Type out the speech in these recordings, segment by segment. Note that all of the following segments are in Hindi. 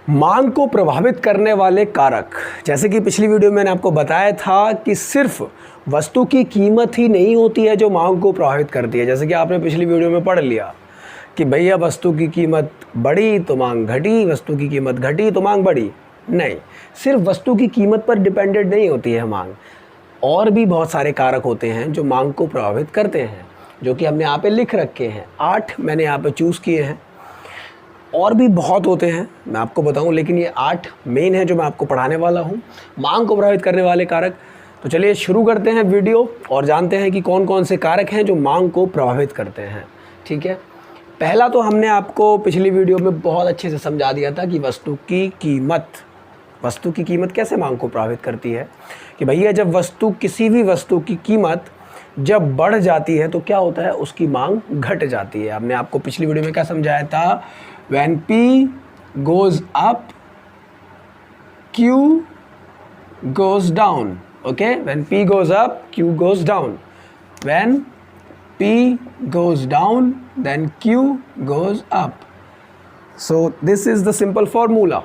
मांग को प्रभावित करने वाले कारक, जैसे कि पिछली वीडियो में मैंने आपको बताया था कि सिर्फ वस्तु की कीमत ही नहीं होती है जो मांग को प्रभावित करती है। जैसे कि आपने पिछली वीडियो में पढ़ लिया कि भैया वस्तु की कीमत बढ़ी तो मांग घटी, वस्तु की कीमत घटी तो मांग बढ़ी। नहीं, सिर्फ वस्तु की कीमत पर डिपेंडेंट नहीं होती है मांग, और भी बहुत सारे कारक होते हैं जो मांग को प्रभावित करते हैं, जो कि हमने यहाँ पे लिख रखे हैं। 8 मैंने यहाँ पे चूज़ किए हैं, और भी बहुत होते हैं मैं आपको बताऊं, लेकिन ये 8 मेन है जो मैं आपको पढ़ाने वाला हूं, मांग को प्रभावित करने वाले कारक। तो चलिए शुरू करते हैं वीडियो और जानते हैं कि कौन कौन से कारक हैं जो मांग को प्रभावित करते हैं। ठीक है, पहला तो हमने आपको पिछली वीडियो में बहुत अच्छे से समझा दिया था कि वस्तु की कीमत कैसे मांग को प्रभावित करती है। कि भैया जब किसी भी वस्तु की कीमत जब बढ़ जाती है तो क्या होता है, उसकी मांग घट जाती है। हमने आपको पिछली वीडियो में क्या समझाया था, when P goes up, Q goes down. Okay, when P goes up, Q goes down. When P goes down, then Q goes up. So this is the simple formula.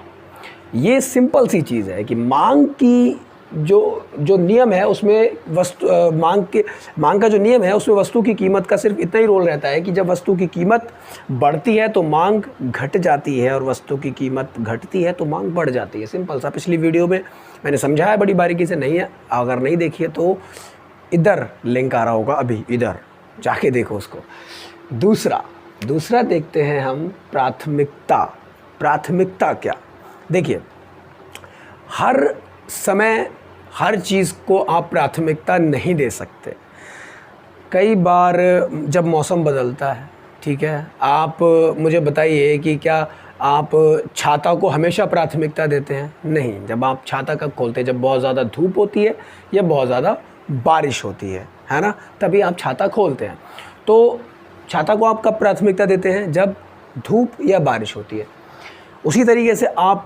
ये सिंपल सी चीज़ है कि मांग की जो नियम है उसमें मांग का जो नियम है उसमें वस्तु की कीमत का सिर्फ इतना ही रोल रहता है कि जब वस्तु की कीमत बढ़ती है तो मांग घट जाती है, और वस्तु की कीमत घटती है तो मांग बढ़ जाती है। सिंपल सा, पिछली वीडियो में मैंने समझाया बड़ी बारीकी से, नहीं है अगर नहीं देखिए तो इधर लिंक आ रहा होगा, अभी इधर जाके देखो उसको। दूसरा देखते हैं हम, प्राथमिकता क्या। देखिए, हर समय हर चीज़ को आप प्राथमिकता नहीं दे सकते। कई बार जब मौसम बदलता है, ठीक है, आप मुझे बताइए कि क्या आप छाता को हमेशा प्राथमिकता देते हैं? नहीं। जब आप छाता कब खोलते हैं, जब बहुत ज़्यादा धूप होती है या बहुत ज़्यादा बारिश होती है ना, तभी आप छाता खोलते हैं। तो छाता को आप कब प्राथमिकता देते हैं? जब धूप या बारिश होती है। उसी तरीके से आप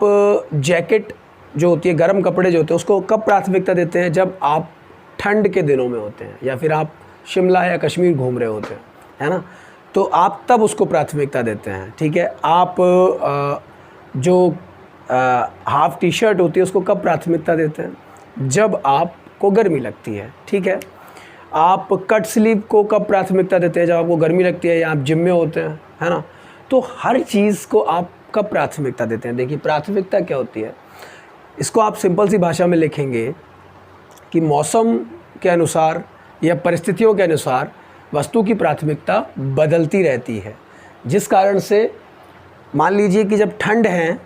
जैकेट जो होती है, गर्म कपड़े जो होते हैं, उसको कब प्राथमिकता देते हैं? जब आप ठंड के दिनों में होते हैं या फिर आप शिमला या कश्मीर घूम रहे होते हैं, है ना, तो आप तब उसको प्राथमिकता देते हैं। ठीक है, आप जो हाफ टी शर्ट होती है उसको कब प्राथमिकता देते हैं? जब आपको गर्मी लगती है। ठीक है, आप कट स्लीव को कब प्राथमिकता देते हैं? जब आपको गर्मी लगती है या आप जिम में होते हैं, है ना। तो हर चीज़ को आप कब प्राथमिकता देते हैं? देखिए, प्राथमिकता क्या होती है, इसको आप सिंपल सी भाषा में लिखेंगे कि मौसम के अनुसार या परिस्थितियों के अनुसार वस्तु की प्राथमिकता बदलती रहती है। जिस कारण से मान लीजिए कि जब ठंड है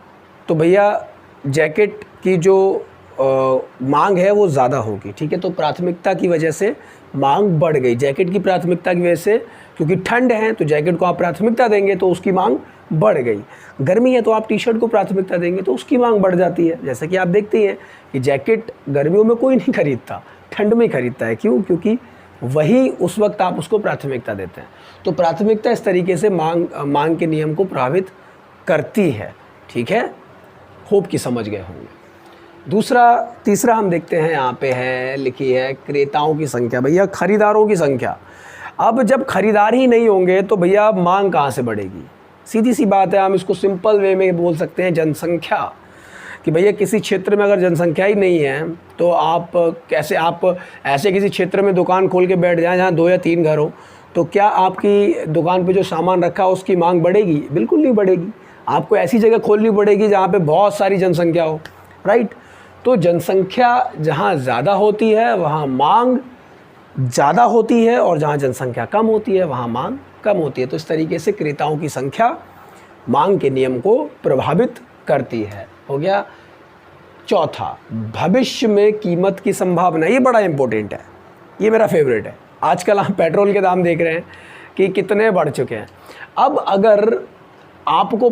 तो भैया जैकेट की जो मांग है वो ज़्यादा होगी। ठीक है, तो प्राथमिकता की वजह से मांग बढ़ गई, जैकेट की प्राथमिकता की वजह से, क्योंकि ठंड है तो जैकेट को आप प्राथमिकता देंगे तो उसकी मांग बढ़ गई। गर्मी है तो आप टी शर्ट को प्राथमिकता देंगे तो उसकी मांग बढ़ जाती है। जैसे कि आप देखते हैं कि जैकेट गर्मियों में कोई नहीं खरीदता, ठंड में खरीदता है। क्यों? क्योंकि वही उस वक्त आप उसको प्राथमिकता देते हैं। तो प्राथमिकता इस तरीके से मांग के नियम को प्रभावित करती है। ठीक है, होप कि समझ गए होंगे। तीसरा हम देखते हैं, यहाँ पे है, लिखी है क्रेताओं की संख्या। भैया खरीदारों की संख्या। अब जब खरीदार ही नहीं होंगे तो भैया मांग कहाँ से बढ़ेगी? सीधी सी बात है, हम इसको सिंपल वे में बोल सकते हैं जनसंख्या। कि भैया किसी क्षेत्र में अगर जनसंख्या ही नहीं है तो आप ऐसे किसी क्षेत्र में दुकान खोल के बैठ जाएं जहाँ 2 या 3 घर हो, तो क्या आपकी दुकान पे जो सामान रखा है उसकी मांग बढ़ेगी? बिल्कुल नहीं बढ़ेगी। आपको ऐसी जगह खोलनी पड़ेगी जहाँ पे बहुत सारी जनसंख्या हो, राइट। तो जनसंख्या जहाँ ज़्यादा होती है वहाँ मांग ज़्यादा होती है, और जहाँ जनसंख्या कम होती है वहाँ मांग कम होती है। तो इस तरीके से क्रेताओं की संख्या मांग के नियम को प्रभावित करती है। हो गया। चौथा, भविष्य में कीमत की संभावना। ये बड़ा इंपॉर्टेंट है, ये मेरा फेवरेट है। आजकल आप पेट्रोल के दाम देख रहे हैं कि कितने बढ़ चुके हैं। अब अगर आपको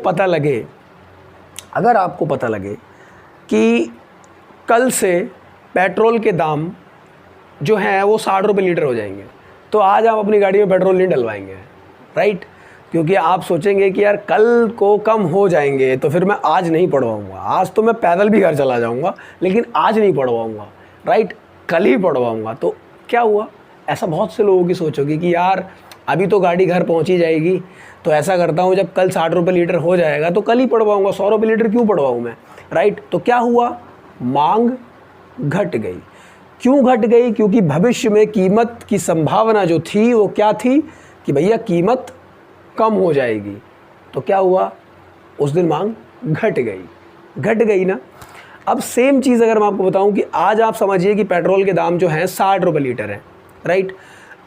पता लगे कि कल से पेट्रोल के दाम जो हैं वो 60 रुपये लीटर हो जाएंगे, तो आज आप अपनी गाड़ी में पेट्रोल नहीं डलवाएंगे, राइट। क्योंकि आप सोचेंगे कि यार कल को कम हो जाएंगे तो फिर मैं आज नहीं पढ़वाऊँगा, आज तो मैं पैदल भी घर चला जाऊँगा लेकिन आज नहीं पढ़वाऊँगा, राइट, कल ही पढ़वाऊँगा। तो क्या हुआ, ऐसा बहुत से लोगों की सोच होगी कि यार अभी तो गाड़ी घर पहुँच ही जाएगी तो ऐसा करता हूँ, जब कल 60 रुपये लीटर हो जाएगा तो कल ही पड़वाऊँगा, 100 रुपये लीटर क्यों पड़वाऊँ मैं, राइट। तो क्या हुआ, मांग घट गई। क्यों घट गई, क्योंकि भविष्य में कीमत की संभावना जो थी वो क्या थी कि भैया कीमत कम हो जाएगी। तो क्या हुआ, उस दिन मांग घट गई ना। अब सेम चीज़ अगर मैं आपको बताऊं कि आज आप समझिए कि पेट्रोल के दाम जो हैं 60 रुपये लीटर हैं, राइट।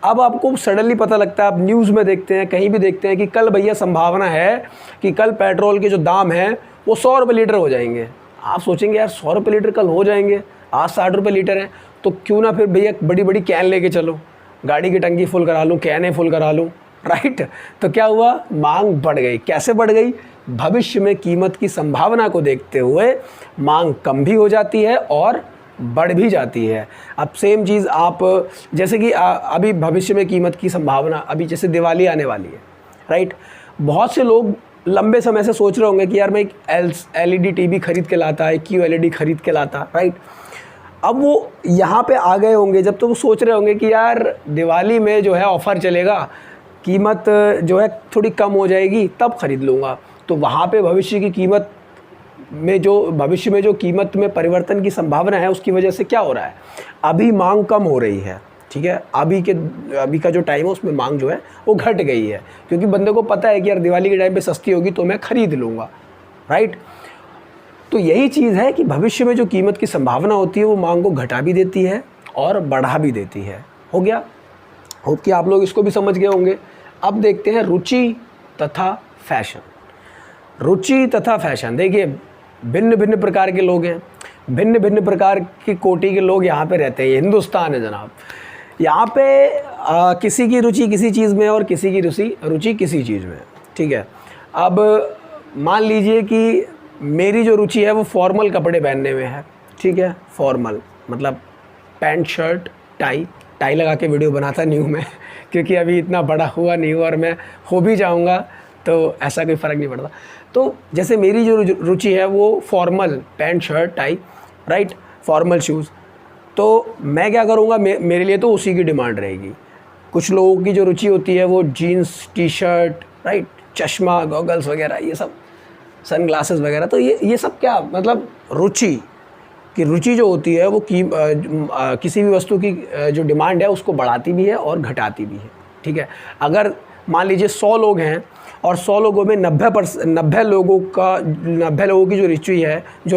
अब आपको सडनली पता लगता है, आप न्यूज़ में देखते हैं, कहीं भी देखते हैं कि कल भैया संभावना है कि कल पेट्रोल के जो दाम हैं वो 100 रुपये लीटर हो जाएंगे। आप सोचेंगे यार 100 रुपये लीटर कल हो जाएंगे, आज 60 रुपये लीटर हैं, तो क्यों ना फिर भैया बड़ी बड़ी कैन लेके चलो, गाड़ी की टंकी फुल करा लूँ, कैनें फुल करा लूँ, राइट। तो क्या हुआ, मांग बढ़ गई। कैसे बढ़ गई, भविष्य में कीमत की संभावना को देखते हुए मांग कम भी हो जाती है और बढ़ भी जाती है। अब सेम चीज़ आप जैसे कि अभी भविष्य में कीमत की संभावना, अभी जैसे दिवाली आने वाली है, राइट। बहुत से लोग लंबे समय से सोच रहे होंगे कि यार मैं एक LED TV खरीद के लाता, एक QLED खरीद के लाता, राइट। अब वो यहाँ पे आ गए होंगे जब, तो वो सोच रहे होंगे कि यार दिवाली में जो है ऑफ़र चलेगा, कीमत जो है थोड़ी कम हो जाएगी, तब ख़रीद लूँगा। तो वहाँ पे भविष्य में जो कीमत में परिवर्तन की संभावना है, उसकी वजह से क्या हो रहा है, अभी मांग कम हो रही है, ठीक है। अभी का जो टाइम है उसमें मांग जो है वो घट गई है, क्योंकि बंदे को पता है कि यार दिवाली के टाइम पे सस्ती होगी तो मैं ख़रीद लूँगा, राइट। तो यही चीज़ है कि भविष्य में जो कीमत की संभावना होती है वो मांग को घटा भी देती है और बढ़ा भी देती है। हो गया, होप कि आप लोग इसको भी समझ गए होंगे। अब देखते हैं रुचि तथा फैशन। रुचि तथा फैशन, देखिए भिन्न भिन्न प्रकार के लोग हैं, भिन्न भिन्न प्रकार की कोटि के लोग यहाँ पे रहते हैं। ये हिंदुस्तान है जनाब। यहाँ पे किसी की रुचि किसी चीज़ में और किसी की रुचि किसी चीज़ में, ठीक है। अब मान लीजिए कि मेरी जो रुचि है वो फॉर्मल कपड़े पहनने में है, ठीक है। फॉर्मल मतलब पैंट शर्ट टाई लगा के वीडियो बनाता नहीं हूँ मैं क्योंकि अभी इतना बड़ा हुआ नहीं हुआ, और मैं हो भी जाऊँगा तो ऐसा कोई फ़र्क नहीं पड़ता। तो जैसे मेरी जो रुचि है वो formal pant shirt tie, right, formal shoes. तो मैं क्या करूँगा, मेरे लिए तो उसी की डिमांड रहेगी। कुछ लोगों की जो रुचि होती है वो जीन्स टी-शर्ट, राइट, चश्मा, गॉगल्स वगैरह, ये सब सन ग्लासेस वगैरह। तो ये सब क्या मतलब रुचि जो होती है वो किसी भी वस्तु की जो डिमांड है उसको बढ़ाती भी है और घटाती भी है, ठीक है। अगर मान लीजिए 100 लोग हैं और 100 लोगों में 90 लोगों की जो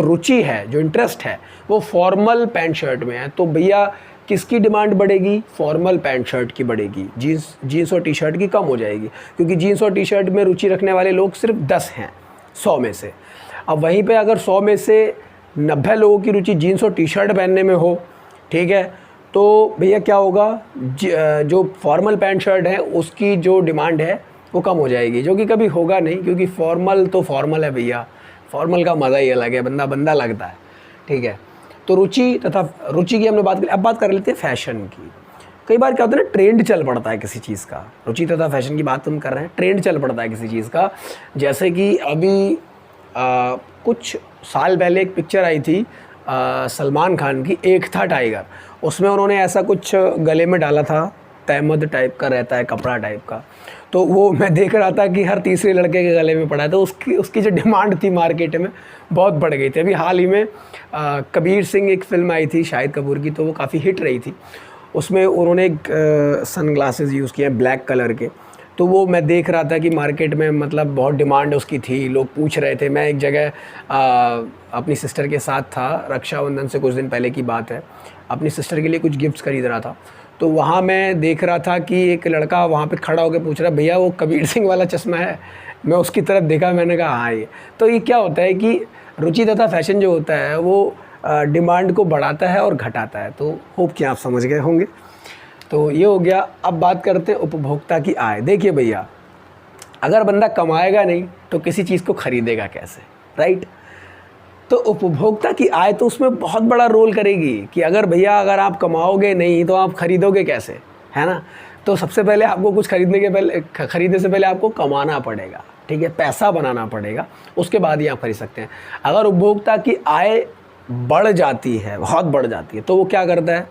रुचि है, जो इंटरेस्ट है वो फॉर्मल पैंट शर्ट में है, तो भैया किसकी डिमांड बढ़ेगी, फॉर्मल पैंट शर्ट की बढ़ेगी। जीन्स और टी शर्ट की कम हो जाएगी, क्योंकि जीन्स और टी शर्ट में रुचि रखने वाले लोग सिर्फ 10 हैं 100 में से। अब वहीं पे अगर 100 में से 90 लोगों की रुचि जीन्स और टी शर्ट पहनने में हो, ठीक है, तो भैया क्या होगा, जो फॉर्मल पैंट शर्ट है उसकी जो डिमांड है वो कम हो जाएगी, जो कि कभी होगा नहीं, क्योंकि फॉर्मल तो फॉर्मल है भैया, फॉर्मल का मज़ा ही अलग है, बंदा लगता है, ठीक है। तो रुचि की हमने बात करी। अब बात कर लेते हैं फैशन की। कई बार क्या होता है ना, ट्रेंड चल पड़ता है किसी चीज़ का। रुचि तथा फैशन की बात हम कर रहे हैं, ट्रेंड चल पड़ता है किसी चीज़ का। जैसे कि अभी कुछ साल पहले एक पिक्चर आई थी सलमान खान की, एक था टाइगर। उसमें उन्होंने ऐसा कुछ गले में डाला था, तहमद टाइप का रहता है, कपड़ा टाइप का। तो वो मैं देख रहा था कि हर तीसरे लड़के के गले में पड़ा है, तो उसकी जो डिमांड थी मार्केट में बहुत बढ़ गई थी। अभी हाल ही में कबीर सिंह एक फ़िल्म आई थी शाहिद कपूर की, तो वो काफ़ी हिट रही थी। उसमें उन्होंने एक सन ग्लासेस यूज़ किए हैं ब्लैक कलर के, तो वो मैं देख रहा था कि मार्केट में मतलब बहुत डिमांड उसकी थी, लोग पूछ रहे थे। मैं एक जगह अपनी सिस्टर के साथ था, रक्षाबंधन से कुछ दिन पहले की बात है, अपनी सिस्टर के लिए कुछ गिफ्ट्स खरीद रहा था। तो वहाँ मैं देख रहा था कि एक लड़का वहाँ पे खड़ा होकर पूछ रहा, भैया वो कबीर सिंह वाला चश्मा है? मैं उसकी तरफ देखा, मैंने कहा हाँ ये। तो ये क्या होता है कि रुचि तथा फैशन जो होता है वो डिमांड को बढ़ाता है और घटाता है। तो होप कि आप समझ गए होंगे। तो ये हो गया। अब बात करते हैं उपभोक्ता की आय। देखिए भैया, अगर बंदा कमाएगा नहीं तो किसी चीज़ को ख़रीदेगा कैसे, राइट? तो उपभोक्ता की आय तो उसमें बहुत बड़ा रोल करेगी कि अगर आप कमाओगे नहीं तो आप ख़रीदोगे कैसे, है ना? तो सबसे पहले आपको कुछ ख़रीदने से पहले आपको कमाना पड़ेगा, ठीक है, पैसा बनाना पड़ेगा, उसके बाद ही आप खरीद सकते हैं। अगर उपभोक्ता की आय बढ़ जाती है, बहुत बढ़ जाती है, तो वो क्या करता है,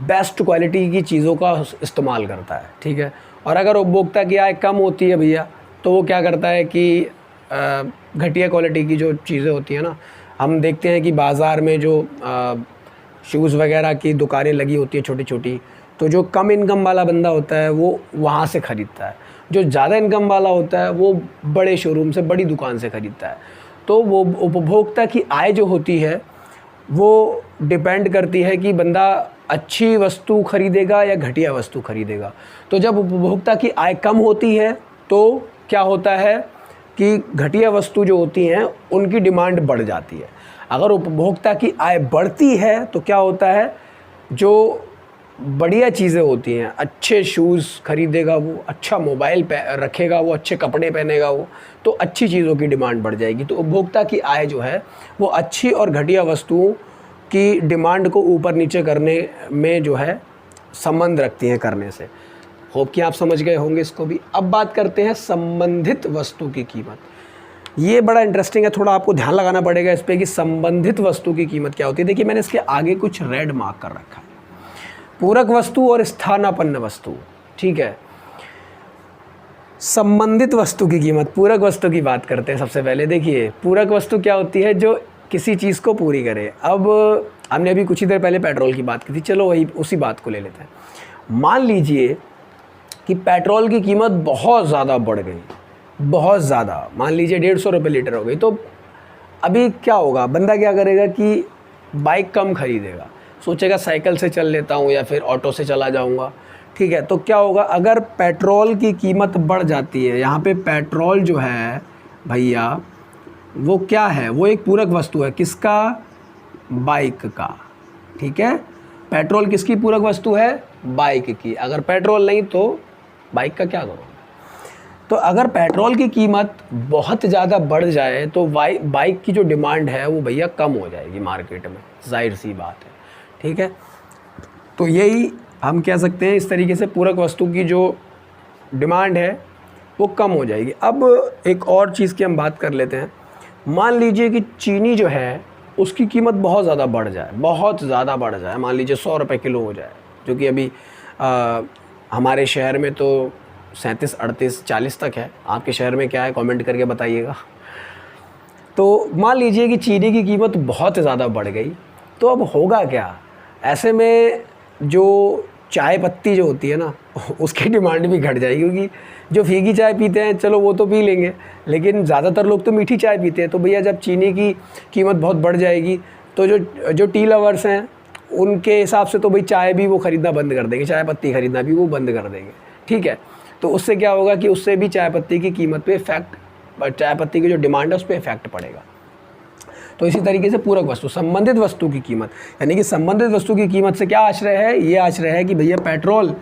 बेस्ट क्वालिटी की चीज़ों का इस्तेमाल करता है, ठीक है। और अगर उपभोक्ता की आय कम होती है भैया, तो वो क्या करता है कि घटिया क्वालिटी की जो चीज़ें होती हैं ना, हम देखते हैं कि बाज़ार में जो शूज़ वगैरह की दुकानें लगी होती हैं छोटी छोटी, तो जो कम इनकम वाला बंदा होता है वो वहाँ से ख़रीदता है, जो ज़्यादा इनकम वाला होता है वो बड़े शोरूम से, बड़ी दुकान से ख़रीदता है। तो वो उपभोक्ता की आय जो होती है वो डिपेंड करती है कि बंदा अच्छी वस्तु ख़रीदेगा या घटिया वस्तु ख़रीदेगा। तो जब उपभोक्ता की आय कम होती है तो क्या होता है कि घटिया वस्तु जो होती हैं उनकी डिमांड बढ़ जाती है। अगर उपभोक्ता की आय बढ़ती है तो क्या होता है, जो बढ़िया चीज़ें होती हैं, अच्छे शूज़ खरीदेगा वो, अच्छा मोबाइल रखेगा वो, अच्छे कपड़े पहनेगा वो, तो अच्छी चीज़ों की डिमांड बढ़ जाएगी। तो उपभोक्ता की आय जो है वो अच्छी और घटिया वस्तुओं की डिमांड को ऊपर नीचे करने में जो है संबंध रखती हैं करने से। होप कि आप समझ गए होंगे इसको भी। अब बात करते हैं संबंधित वस्तु की कीमत। ये बड़ा इंटरेस्टिंग है, थोड़ा आपको ध्यान लगाना पड़ेगा इस पर कि संबंधित वस्तु की कीमत क्या होती है। देखिए मैंने इसके आगे कुछ रेड मार्क कर रखा है, पूरक वस्तु और स्थानापन्न वस्तु। ठीक है, संबंधित वस्तु की कीमत, पूरक वस्तु की बात करते हैं सबसे पहले। देखिए पूरक वस्तु क्या होती है, जो किसी चीज़ को पूरी करे। अब हमने अभी कुछ ही देर पहले पेट्रोल की बात की थी, चलो वही उसी बात को ले लेते हैं। मान लीजिए कि पेट्रोल की कीमत बहुत ज़्यादा बढ़ गई, बहुत ज़्यादा, मान लीजिए 150 रुपये लीटर हो गई। तो अभी क्या होगा, बंदा क्या करेगा कि बाइक कम खरीदेगा, सोचेगा साइकिल से चल लेता हूँ या फिर ऑटो से चला जाऊँगा। ठीक है, तो क्या होगा, अगर पेट्रोल की कीमत बढ़ जाती है, यहाँ पे पेट्रोल जो है भैया वो क्या है, वो एक पूरक वस्तु है, किसका, बाइक का। ठीक है, पेट्रोल किसकी पूरक वस्तु है, बाइक की। अगर पेट्रोल नहीं तो बाइक का क्या करोगे। तो अगर पेट्रोल की कीमत बहुत ज़्यादा बढ़ जाए तो बाइक की जो डिमांड है वो भैया कम हो जाएगी मार्केट में, जाहिर सी बात है। ठीक है, तो यही हम कह सकते हैं, इस तरीके से पूरक वस्तु की जो डिमांड है वो कम हो जाएगी। अब एक और चीज़ की हम बात कर लेते हैं। मान लीजिए कि चीनी जो है उसकी कीमत बहुत ज़्यादा बढ़ जाए, बहुत ज़्यादा बढ़ जाए, मान लीजिए 100 रुपये किलो हो जाए, जो कि अभी हमारे शहर में तो 37, 38, 40 तक है। आपके शहर में क्या है, कमेंट करके बताइएगा। तो मान लीजिए कि चीनी की कीमत बहुत ज़्यादा बढ़ गई, तो अब होगा क्या, ऐसे में जो चाय पत्ती जो होती है ना उसकी डिमांड भी घट जाएगी, क्योंकि जो फीकी चाय पीते हैं चलो वो तो पी लेंगे, लेकिन ज़्यादातर लोग तो मीठी चाय पीते हैं। तो भैया जब चीनी की कीमत बहुत बढ़ जाएगी तो जो टी लवर्स हैं उनके हिसाब से तो भाई चाय भी वो ख़रीदना बंद कर देंगे, चाय पत्ती ख़रीदना भी वो बंद कर देंगे। ठीक है, तो उससे क्या होगा कि उससे भी चाय पत्ती की कीमत पे इफेक्ट, चाय पत्ती की जो डिमांड है उस पर इफेक्ट पड़ेगा। तो इसी तरीके से पूरक वस्तु, संबंधित वस्तु की कीमत, यानी कि संबंधित वस्तु की कीमत से क्या आश्रय है, ये आश्रय है कि भैया पेट्रोल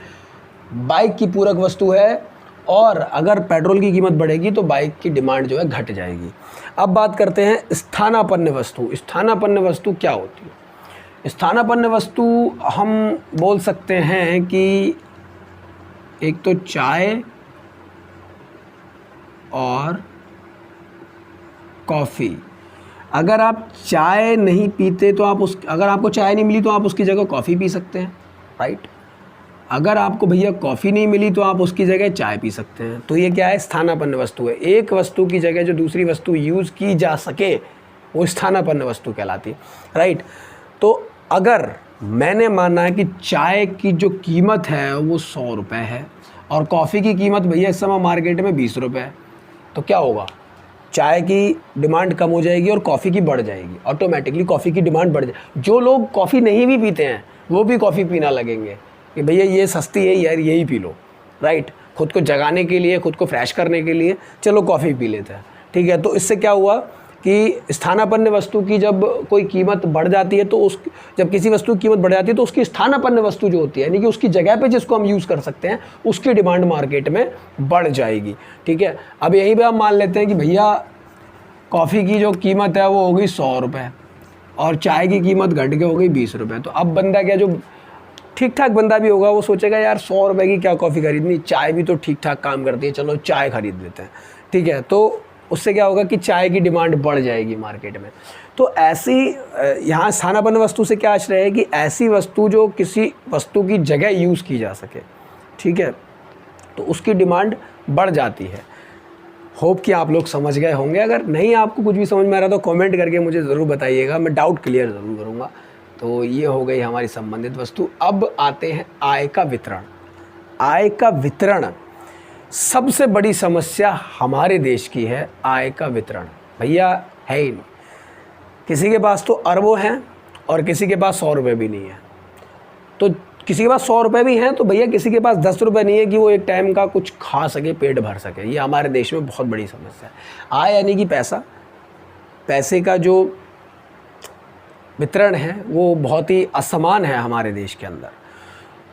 बाइक की पूरक वस्तु है, और अगर पेट्रोल की कीमत बढ़ेगी तो बाइक की डिमांड जो है घट जाएगी। अब बात करते हैं स्थानापन्न वस्तु। स्थानापन्न वस्तु क्या होती है। स्थानापन्न वस्तु हम बोल सकते हैं कि एक तो चाय और कॉफ़ी। अगर आप चाय नहीं पीते तो अगर आपको चाय नहीं मिली तो आप उसकी जगह कॉफ़ी पी सकते हैं, राइट। अगर आपको भैया कॉफ़ी नहीं मिली तो आप उसकी जगह चाय पी सकते हैं। तो ये क्या है, स्थानापन्न वस्तु है। एक वस्तु की जगह जो दूसरी वस्तु यूज़ की जा सके वो स्थानापन्न वस्तु कहलाती है, राइट। तो अगर मैंने माना है कि चाय की जो कीमत है वो 100 रुपये है और कॉफ़ी की कीमत भैया इस समय मार्केट में 20 रुपये है, तो क्या होगा, चाय की डिमांड कम हो जाएगी और कॉफ़ी की बढ़ जाएगी, ऑटोमेटिकली कॉफ़ी की डिमांड बढ़ जाएगी। जो लोग कॉफ़ी नहीं भी पीते हैं वो भी कॉफ़ी पीना लगेंगे कि भैया ये सस्ती है यार, यही पी लो, राइट। खुद को जगाने के लिए, खुद को फ्रेश करने के लिए चलो कॉफ़ी पी लेते हैं, ठीक है। तो इससे क्या हुआ कि स्थानापन्न वस्तु की जब कोई कीमत बढ़ जाती है तो जब किसी वस्तु की कीमत बढ़ जाती है तो उसकी स्थानापन्न वस्तु जो होती है, यानी कि उसकी जगह पे जिसको हम यूज़ कर सकते हैं, उसकी डिमांड मार्केट में बढ़ जाएगी, ठीक है। अब यहीं पे हम मान लेते हैं कि भैया कॉफ़ी की जो कीमत है वो हो गई 100 रुपये और चाय की कीमत घट के हो गई 20 रुपये। तो अब बंदा क्या, जो ठीक ठाक बंदा भी होगा वो सोचेगा यार 100 रुपये की क्या कॉफ़ी खरीदनी, चाय भी तो ठीक ठाक काम करती है, चलो चाय खरीद लेते हैं, ठीक है। तो उससे क्या होगा कि चाय की डिमांड बढ़ जाएगी मार्केट में। तो ऐसी यहाँ स्थानापन्न वस्तु से क्या आश्रय है कि ऐसी वस्तु जो किसी वस्तु की जगह यूज़ की जा सके, ठीक है, तो उसकी डिमांड बढ़ जाती है। होप कि आप लोग समझ गए होंगे। अगर नहीं आपको कुछ भी समझ में आ रहा तो कमेंट करके मुझे ज़रूर बताइएगा, मैं डाउट क्लियर ज़रूर करूँगा। तो ये हो गई हमारी संबंधित वस्तु। अब आते हैं आय का वितरण। आय का वितरण सबसे बड़ी समस्या हमारे देश की है। आय का वितरण भैया है ही नहीं। किसी के पास तो अरबों हैं और किसी के पास 100 रुपये भी नहीं है। तो किसी के पास 100 रुपये भी हैं तो भैया किसी के पास 10 रुपये नहीं है कि वो एक टाइम का कुछ खा सके, पेट भर सके। ये हमारे देश में बहुत बड़ी समस्या है। आय यानी कि पैसा, पैसे का जो वितरण है वो बहुत ही असमान है हमारे देश के अंदर।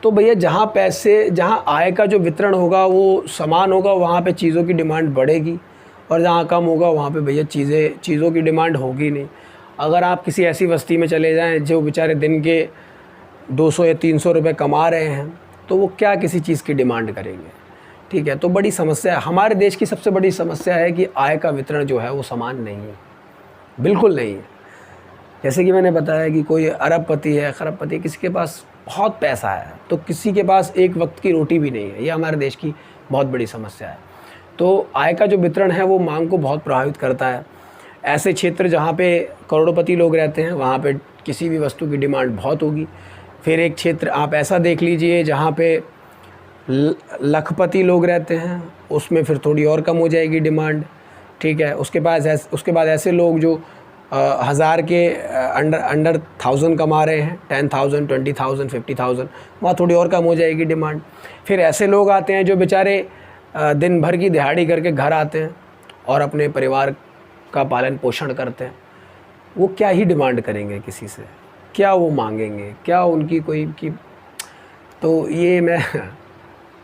तो भैया जहाँ आय का जो वितरण होगा वो समान होगा, वहाँ पे चीज़ों की डिमांड बढ़ेगी, और जहाँ कम होगा वहाँ पे भैया चीज़ों की डिमांड होगी नहीं। अगर आप किसी ऐसी बस्ती में चले जाएं जो बेचारे दिन के 200 या 300 रुपये कमा रहे हैं, तो वो क्या किसी चीज़ की डिमांड करेंगे। ठीक है, तो बड़ी समस्या है। हमारे देश की सबसे बड़ी समस्या है कि आय का वितरण जो है वो समान नहीं है, बिल्कुल नहीं है। जैसे कि मैंने बताया कि कोई अरबपति है, खरबपति, किसी के पास बहुत पैसा है तो किसी के पास एक वक्त की रोटी भी नहीं है। ये हमारे देश की बहुत बड़ी समस्या है। तो आय का जो वितरण है वो मांग को बहुत प्रभावित करता है। ऐसे क्षेत्र जहाँ पे करोड़पति लोग रहते हैं वहाँ पे किसी भी वस्तु की डिमांड बहुत होगी। फिर एक क्षेत्र आप ऐसा देख लीजिए जहाँ पे लखपति लोग रहते हैं, उसमें फिर थोड़ी और कम हो जाएगी डिमांड। ठीक है, उसके बाद ऐसे लोग जो 1000 के अंडर 1000 कमा रहे हैं, 10,000, 20,000, 50,000, वहाँ थोड़ी और कम हो जाएगी डिमांड। फिर ऐसे लोग आते हैं जो बेचारे दिन भर की दिहाड़ी करके घर आते हैं और अपने परिवार का पालन पोषण करते हैं। वो क्या ही डिमांड करेंगे किसी से, क्या वो मांगेंगे, क्या उनकी कोई की। तो ये मैं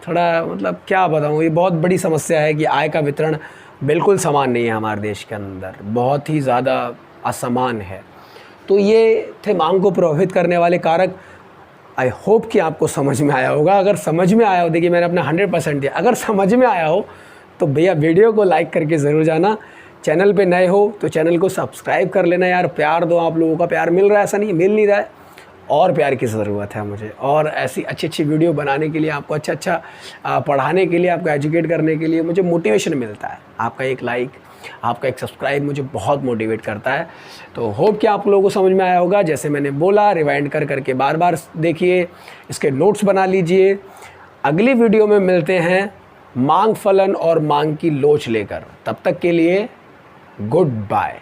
थोड़ा मतलब क्या बताऊँ, ये बहुत बड़ी समस्या है कि आय का वितरण बिल्कुल समान नहीं है हमारे देश के अंदर, बहुत ही ज़्यादा असमान है। तो ये थे मांग को प्रभावित करने वाले कारक। आई होप कि आपको समझ में आया होगा। अगर समझ में आया हो, देखिए मैंने अपना 100% दिया, अगर समझ में आया हो तो भैया वीडियो को लाइक करके ज़रूर जाना। चैनल पे नए हो तो चैनल को सब्सक्राइब कर लेना यार, प्यार दो। आप लोगों का प्यार मिल रहा है, ऐसा नहीं मिल नहीं रहा है, और प्यार की ज़रूरत है मुझे। और ऐसी अच्छी वीडियो बनाने के लिए, आपको अच्छा पढ़ाने के लिए, आपको एजुकेट करने के लिए मुझे मोटिवेशन मिलता है। आपका एक लाइक, आपका एक सब्सक्राइब मुझे बहुत मोटिवेट करता है। तो होप कि आप लोगों को समझ में आया होगा। जैसे मैंने बोला, रिवाइंड करके बार देखिए, इसके नोट्स बना लीजिए। अगली वीडियो में मिलते हैं मांग फलन और मांग की लोच लेकर। तब तक के लिए गुड बाय।